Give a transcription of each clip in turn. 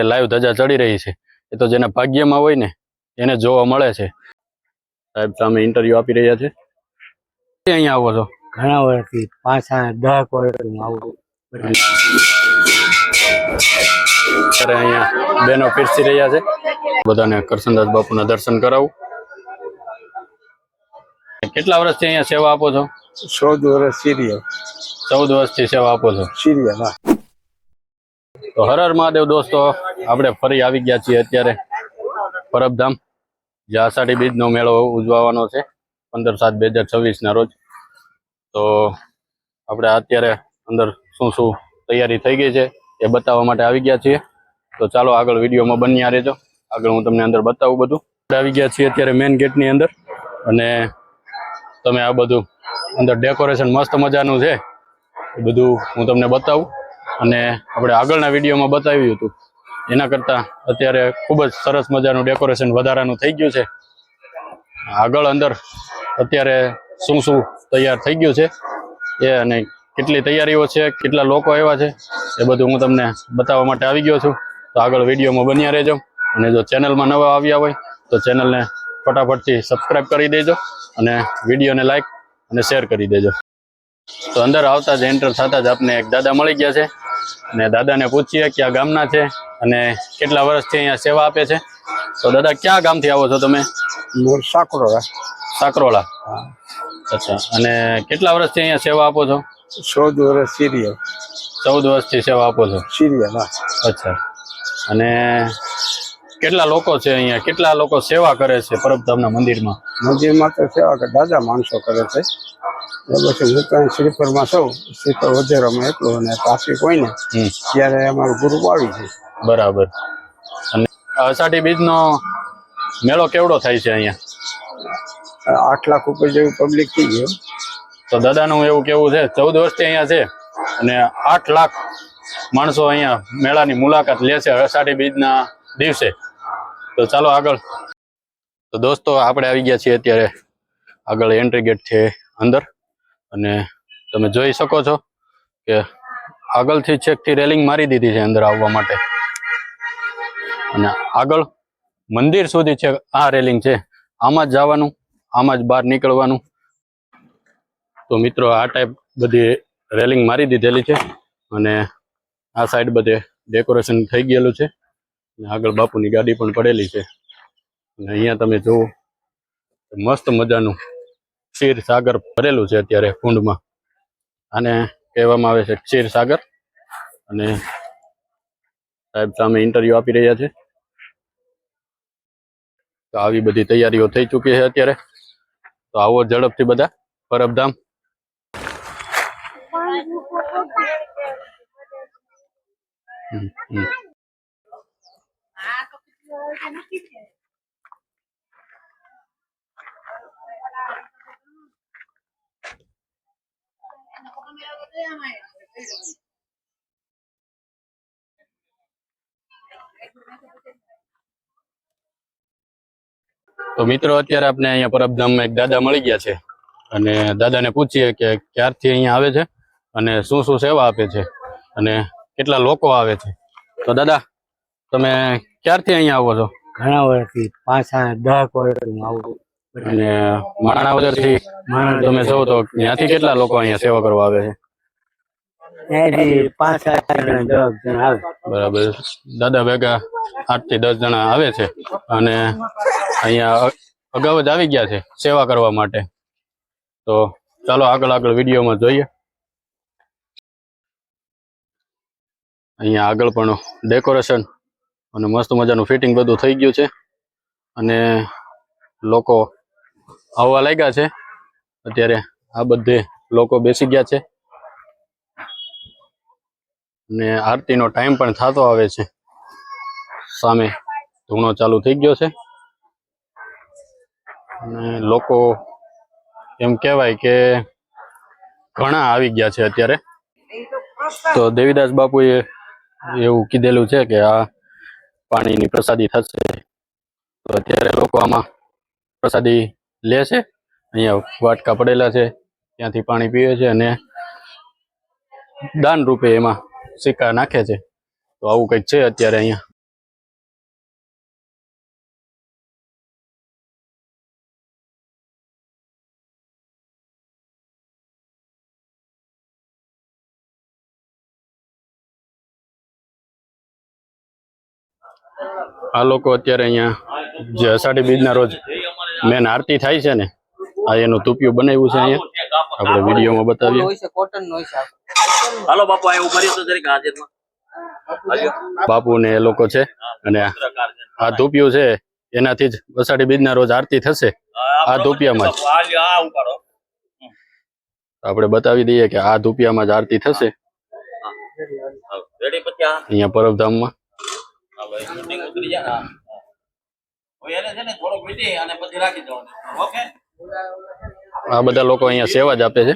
Live ધજા ચડી રહી છે એ તો જેના ભાગ્યમાં હોય ને એને જોવા મળે છે. સાહેબ સામે ઇન્ટરવ્યુ આપી રહ્યા છે. અહીંયા આવો છો? ઘણા વર્ષથી 5-10 વર્ષથી આવું. ત્યારે અહીંયા બેનો પીરસી રહ્યા છે. બધાને કરશનદાસ બાપુના દર્શન કરાવું. કેટલા વર્ષથી અહીંયા સેવા આપો છો? 14 વર્ષ સિરિયલ. 14 વર્ષથી સેવા આપો છો સિરિયલ. તો હર હર મહાદેવ દોસ્તો, આપણે ફરી આવી ગયા છીએ અત્યારે પરબધામ, જે આષાઢી બીજનો મેળો ઉજવવાનો છે 15/7/2026 ના રોજ. તો આપણે અત્યારે અંદર શું શું તૈયારી થઈ ગઈ છે એ બતાવવા માટે આવી ગયા છીએ. તો ચાલો આગળ વિડીયોમાં બન્યા રહેજો. આગળ હું તમને અંદર બતાવું બધું. આવી ગયા છીએ અત્યારે મેઇન ગેટની અંદર, અને તમે આ બધું અંદર ડેકોરેશન મસ્ત મજાનું છે એ બધું હું તમને બતાવું. અને આપણે આગળના વિડીયોમાં બતાવ્યું હતું એના કરતાં અત્યારે ખૂબ જ સરસ મજાનું ડેકોરેશન વધારાનું થઈ ગયું છે. આગળ અંદર અત્યારે શું શું તૈયાર થઈ ગયું છે એ, અને કેટલી તૈયારીઓ છે, કેટલા લોકો આવ્યા છે એ બધું હું તમને બતાવવા માટે આવી ગયો છું. તો આગળ વિડીયોમાં બન્યા રહેજો. અને જો ચેનલમાં નવા આવ્યા હોય તો ચેનલને ફટાફટથી સબસ્ક્રાઈબ કરી દેજો અને વિડીયોને લાઈક અને શેર કરી દેજો. તો અંદર આવતા જ એન્ટર થતા જ આપને એક દાદા મળી ગયા છે, અને દાદાને પૂછીએ ક્યાં ગામના છે અને કેટલા વર્ષથી અહીંયા સેવા આપે છે. તો દાદા ક્યાં ગામથી આવો છો તમે? સાકરોળા. સાકરોળા. અચ્છા. અને કેટલા વર્ષથી અહીંયા સેવા આપો છો? 14 વર્ષ સિરિયલ. 14 વર્ષથી સેવા આપો છો સિરિયલ. અચ્છા. અને કેટલા લોકો છે અહીંયા? કેટલા લોકો સેવા કરે છે પરબધામના મંદિરમાં? મંદિરમાં તો સેવા કે દાદા માણસો કરે છે. પછી હું તો શ્રીફળમાં સૌ શ્રીફળ વધેરામાં એટલું, અને પાછી કોઈ ને ત્યારે અમારું ગ્રુપ આવી છે. બરાબર. અને અષાઢી બીજનો મેળો કેવડો થાય છે અહીંયા? 8 લાખ ઉપર જેવું પબ્લિક થઈ ગયું. તો દાદાનું એવું કેવું છે 14 વર્ષથી અહીંયા છે અને 8 લાખ માણસો અહીંયા મેળાની મુલાકાત લે છે અષાઢી બીજના દિવસે. તો ચાલો આગળ. તો દોસ્તો આપણે આવી ગયા છીએ અત્યારે આગળ એન્ટ્રી ગેટ છે અંદર, અને તમે જોઈ શકો છો કે આગળથી છેકથી રેલિંગ મારી દીધી છે અંદર આવવા માટે, અને આગળ મંદિર સુધી છે આ રેલિંગ છે. આમાં જ જવાનું, આમાં જ બહાર નીકળવાનું. તો મિત્રો આ ટાઈપ બધી રેલિંગ મારી દીધેલી છે, અને આ સાઈડ બધે ડેકોરેશન થઈ ગયેલું છે. આગળ બાપુની ગાડી પણ પડેલી છે, અને અહીંયા તમે જુઓ મસ્ત મજાનું ક્ષીર સાગર ભરેલું છે અત્યારે કુંડમાં. આને કહેવામાં આવે છે ક્ષીર સાગર. અને સાહેબ સામે ઇન્ટરવ્યુ આપી રહ્યા છે. તો આવી બધી તૈયારીઓ થઈ ચૂકી છે અત્યારે. તો આવો ઝડપથી બધા પરબધામ. તો મિત્રો અત્યારે આપણે અહીંયા પરબધામમાં એક દાદા મળી ગયા છે, અને દાદાને પૂછીએ કે ક્યારથી અહીંયા આવે છે અને શું શું સેવા આપે છે અને કેટલા લોકો આવે છે. તો દાદા તમે ક્યારથી અહીંયા આવો છો? ઘણા વર્ષથી 5-10 વર્ષથી આવું. અને માણાવદરથી તમે જો તો ત્યાંથી કેટલા લોકો અહીંયા સેવા કરવા આવે છે? ત્યાંથી 5-7 જણા આવે. બરાબર. દાદા ભેગા 8 થી 10 જણા આવે છે, અને અહીંયા અગાઉ જ આવી ગયા છે સેવા કરવા માટે. તો ચાલો આગળ વિડીયોમાં જોઈએ. અહીંયા આગળ પણ ડેકોરેશન અને મસ્ત મજાનું ફિટિંગ બધું થઈ ગયું છે, અને લોકો આવવા લાગ્યા છે અત્યારે. આ બધે લોકો બેસી ગયા છે, અને આરતીનો ટાઈમ પણ થતો આવે છે. સામે ધૂણો ચાલુ થઈ ગયો છે, અને લોકો એમ કહેવાય કે ઘણા આવી ગયા છે અત્યારે. તો દેવીદાસ બાપુએ એવું કીધેલું છે કે આ પાણીની પ્રસાદી થશે. તો અત્યારે લોકો આમાં પ્રસાદી લે છે. અહીંયા વાટકા પડેલા છે, ત્યાંથી પાણી પીવે છે, અને દાન રૂપે એમાં સિક્કા નાખે છે. તો આવું કંઈક છે અત્યારે અહીંયા. આ લોકો અત્યારે અહીંયા જે અષાઢી બીજના રોજ મેન આરતી થાય છે ને, આ એનું તૂપિયું બનાવ્યું છે અહીંયા, આપણે વિડીયોમાં બતાવીએ. હાલો બાપુ આ ઉભા રહ્યો તો જરીક હાજરમાં. બાપુ ને એ લોકો છે, અને આ ધૂપિયું છે એનાથી જ અષાઢી બીજના રોજ આરતી થશે. આ ધૂપિયામાં જ આ ઉપાડો. આપણે બતાવી દઈએ કે આ ધૂપિયામાં જ આરતી થશે રેડી પછી આ અહીંયા પરબધામમાં. હવે શૂટિંગ ઉતરી જાય ને. હવે એને છે ને થોડોક વીટી અને પછી રાખી દેવાનું. ઓકે. આ બધા લોકો અહીંયા સેવા જ આપે છે.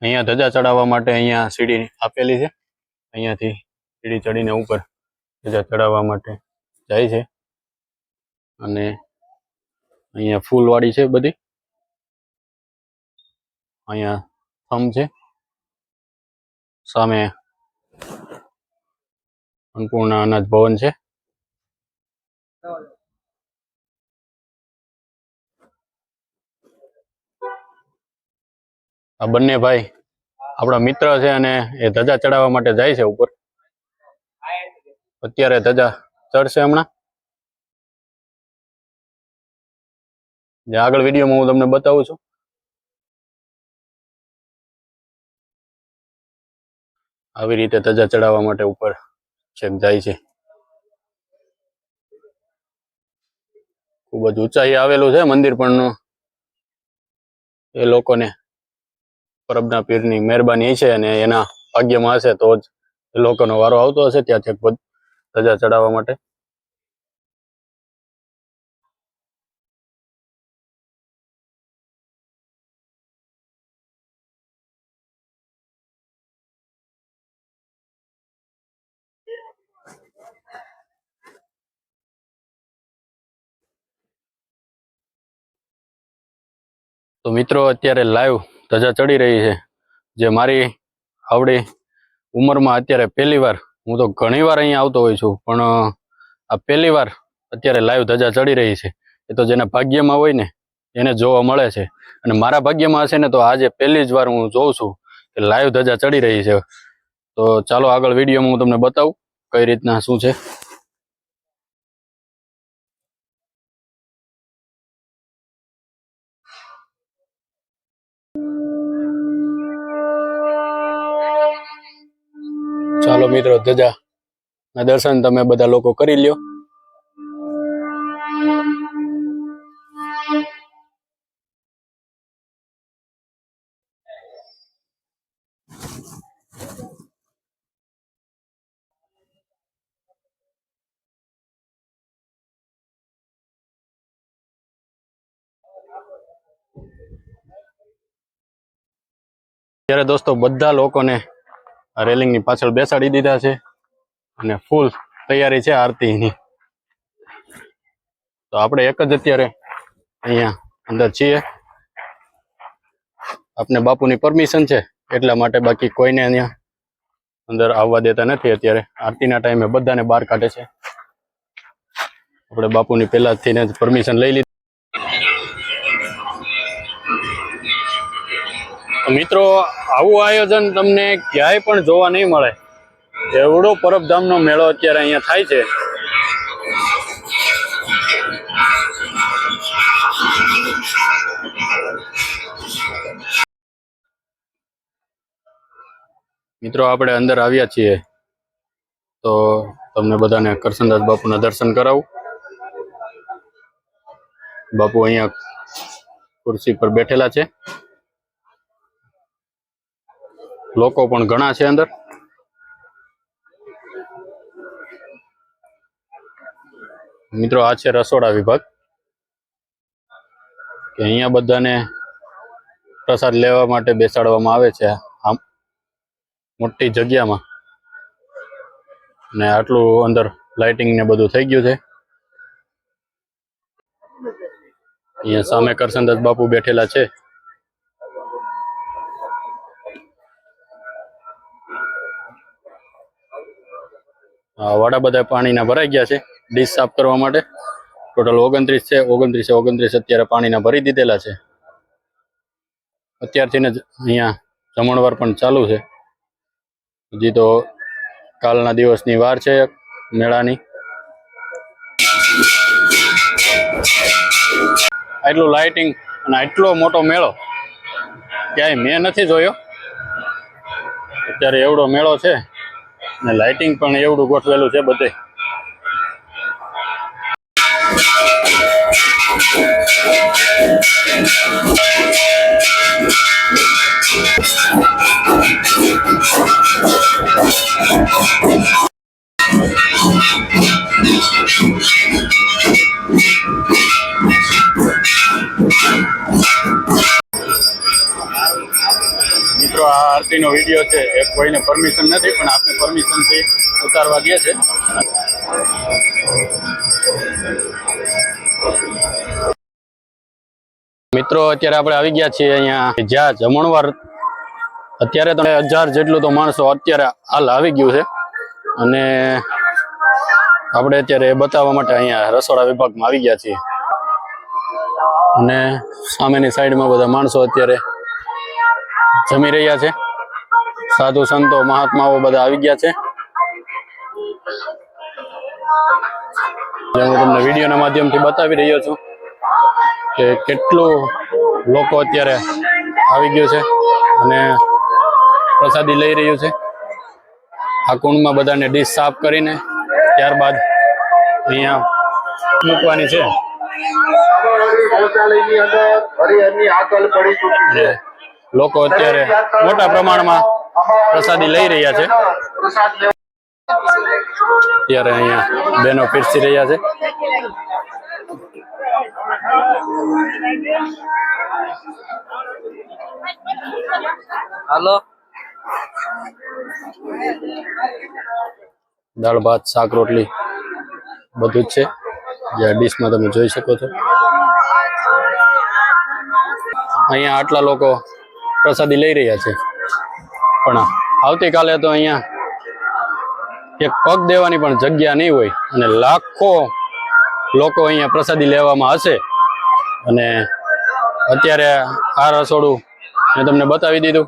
અહીંયા ધજા ચડાવવા માટે અહીંયા સીડી આપેલી છે. અહીંયાથી સીડી ચડીને ઉપર ધજા ચડાવવા માટે જાય છે. અને અહીંયા ફૂલવાડી છે બધી. અહીંયા થંભ છે, સામે અન્નપૂર્ણા અનાજ ભવન છે. આ બંને ભાઈ આપણા મિત્ર છે અને એ ધજા ચડાવવા માટે જાય છે ઉપર. અત્યારે ધજા ચડશે હમણાં. જે આગળ વિડીયોમાં હું તમને બતાવું છું. આવી રીતે ધજા ચડાવવા માટે ઉપર છેક જાય છે. ખૂબ જ ઊંચાઈ આવેલું છે મંદિર, પણ એ લોકોને પરબના પીરની મહેરબાની છે અને એના ભાગ્યમાં હશે તો જ એ લોકોનો વારો આવતો હશે ત્યાં છેક ધજા ચડાવવા માટે. તો મિત્રો અત્યારે લાઈવ ધજા ચડી રહી છે, જે મારી આવડી ઉંમરમાં અત્યારે પહેલી વાર, હું તો ઘણી વાર અહીંયા આવતો હોઉં છું, પણ આ પહેલી વાર અત્યારે લાઈવ ધજા ચડી રહી છે. એ તો જેના ભાગ્યમાં હોય ને એને જોવા મળે છે, અને મારા ભાગ્યમાં હશે ને તો આજે પહેલી જ વાર હું જોઉં છું કે લાઈવ ધજા ચડી રહી છે. તો ચાલો આગળ વિડીયોમાં હું તમને બતાવું કઈ રીતના શું છે. ચાલો મિત્રો, ધજા ના દર્શન તમે બધા લોકો કરી લ્યો. ત્યારે દોસ્તો બધા લોકોને આ રેલિંગની પાછળ બેસાડી દીધા છે અને ફૂલ તૈયારી છે આરતીની. તો આપણે એક જ અત્યારે અહીંયા અંદર છીએ. આપને બાપુની પરમિશન છે એટલા માટે, બાકી કોઈને અહીંયા અંદર આવવા દેતા નથી. અત્યારે આરતીના ટાઈમે બધાને બહાર કાઢે છે. આપણે બાપુની પહેલાથી જ પરમિશન લઈ લીધી. મિત્રો, આવું આયોજન તમને ક્યાંય પણ જોવા નહીં મળે. એવડો પરબધામનો મેળો અત્યારે અહીંયા થાય છે. મિત્રો, આપણે અંદર આવ્યા છીએ તો તમને બધાને કરશનદાસ બાપુના દર્શન કરાવું. બાપુ અહીંયા ખુરશી પર બેઠેલા છે. લોકો પણ ઘણા છે અંદર. મિત્રો, આ છે રસોડા વિભાગ, કે અહીંયા બધાને પ્રસાદ લેવા માટે બેસાડવામાં આવે છે આમ મોટી જગ્યામાં. ને આટલું અંદર લાઇટિંગ ને બધું થઈ ગયું છે. અહીંયા સામે કરશનદાસ બાપુ બેઠેલા છે. વાડા બધા પાણીના ભરાઈ ગયા છે ડીશ સાફ કરવા માટે. ટોટલ 29 છે. 29 અત્યારે પાણીના ભરી દીધેલા છે. અત્યારથી જ અહીંયા જમણવાર પણ ચાલુ છે. હજી તો કાલના દિવસની વાર છે મેળાની. આટલું લાઇટિંગ અને આટલો મોટો મેળો ક્યાંય મેં નથી જોયો. અત્યારે એવડો મેળો છે અને લાઇટિંગ પણ એવડું ગોઠવેલું છે બધે. મિત્રો આ આરતીનો વિડીયો છે એ કોઈને પરમિશન નથી, પણ આપણે પરમિશનથી ઉતારવા ગયા છે. મિત્રો અત્યારે આપણે આવી ગયા છીએ અહીંયા જ્યાં જમણવાર. અત્યારે તો 1000 જેટલું તો માણસો અત્યારે હાલ આવી ગયું છે અને આપણે અત્યારે બતાવવા માટે અહીંયા રસોડા વિભાગમાં આવી ગયા છીએ. અને સામેની સાઈડમાં બધા માણસો અત્યારે જમી રહ્યા છે. સાધુ સંતો મહાત્માઓ બધા આવી ગયા છે. હું તમને વિડીયોના માધ્યમથી બતાવી રહ્યો છું કે કેટલું લોકો અત્યારે આવી ગયું છે અને પ્રસાદી લઈ રહ્યું છે. આ કુંડમાં બધાને ડીશ સાફ કરીને ત્યારબાદ અહીંયા મૂકવાની છે. લોકો અત્યારે મોટા પ્રમાણમાં પ્રસાદી લઈ રહ્યા છે. અત્યારે અહીંયા બહેનો પીરસી રહ્યા છે. હાલો. દાળ ભાત શાક રોટલી બધું જ છે જે આ ડીશમાં તમે જોઈ શકો છો. અહીંયા આટલા લોકો પ્રસાદી લઈ રહ્યા છે, પણ આવતીકાલે તો અહીંયા એક પગ દેવાની પણ જગ્યા નહીં હોય અને લાખો લોકો અહીંયા પ્રસાદી લેવામાં હશે. અને અત્યારે આ રસોડું મેં તમને બતાવી દીધું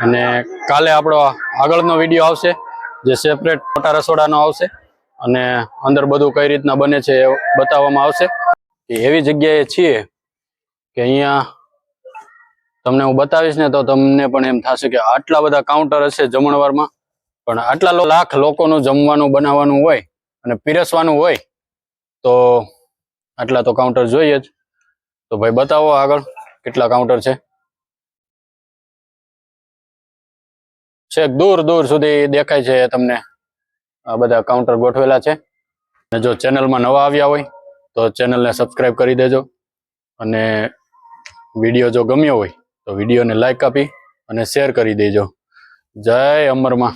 અને કાલે આપણો આગળનો વિડીયો આવશે જે સેપરેટ મોટા રસોડાનો આવશે અને અંદર બધું કઈ રીતના બને છે એ બતાવવામાં આવશે. એવી જગ્યાએ છીએ કે અહીંયા તમને હું બતાવીશ ને તો તમને પણ એમ થશે કે આટલા બધા કાઉન્ટર હશે જમણવારમાં, પણ આટલા લાખ લોકોનું જમવાનું બનાવવાનું હોય અને પીરસવાનું હોય તો આટલા તો કાઉન્ટર જોઈએ જ. તો ભાઈ બતાવો આગળ કેટલા કાઉન્ટર છે. છેક દૂર દૂર સુધી દેખાય છે તમને આ બધા કાઉન્ટર ગોઠવેલા છે. અને જો ચેનલમાં નવા આવ્યા હોય તો ચેનલને સબસ્ક્રાઇબ કરી દેજો અને વિડીયો જો ગમ્યો હોય તો વિડીયોને લાઈક આપી અને શેર કરી દેજો. જય અમરમાં.